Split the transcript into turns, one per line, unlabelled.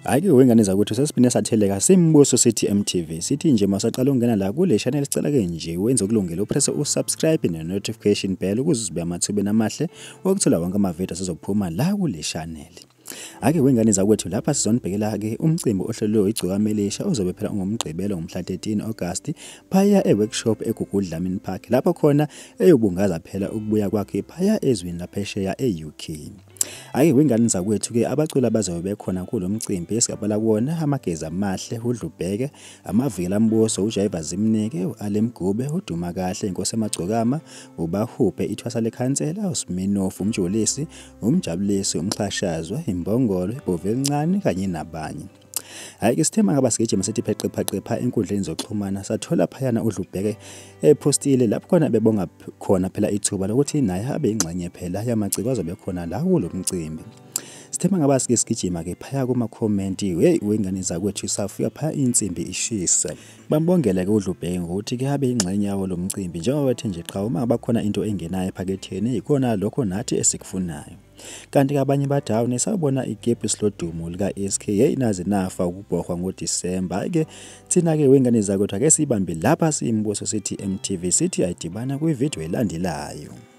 Ake wengane zakwethu sesiphinde satheleka simbuso sithi MTV sithi nje masaqala ungena la kule channel sicela ke nje wenze ukulungela upress usubscribe ne notification bell ukuze uzibe amathube namahle okuthola wonke amavideo sizokuphuma la kule channel. Ake wengane zakwethu lapha sizonibhekela ke umcimbi ohlelwe Igcokama Elitsha ozobe phela ngomgqibelo ngomhla 13 August phaya eworkshop eGugudlamini Park lapho khona eyobungaza phela ukubuya kwakhe phaya ezweni laphesheya eUK. Ake wengane zakwethu ke abaculi abazobe bekhona kulo mcimbi esigabala kuona amagezi amahle uDlubheke amavila ambuso uJaiva Zimnike uAlemgube uduma kahle inkosi emagcokama ubahuphe ithwasa lekhansela uSminofu umjolisi umjabulisi umxhashazwa imbongolo ibhove elincane kanye nabanye. Ayike sithema ngaba sigejima sithi pheqepha enkundleni zokuxhumana sathola phayana uDlubheke epostile lapho khona bebonga khona phela ithuba lokuthi naye abe ingxenye phela yamaciko azobe khona la kulo mcimbi. Sithema ngaba sigijima ke phaya kuma comment wengane zakwethu isafika phaya insimbi ishisa. Bambongela ke uDlubheke ngokuthi ke abe ingxenye yawo lo mcimbi njengoba wethe nje cha uma bakhona into engenayo ephaketheni ikona lokho nathi esikufunayo. Kanti ke abanye badawu nesabona igepu silodumo lika SK naze nafa ukubhokhwa ngoDisemba ke thina ke wengane zakwethu ake sibambe lapha simbuso sithi MTV sithi ayidibana kwivideo elandelayo.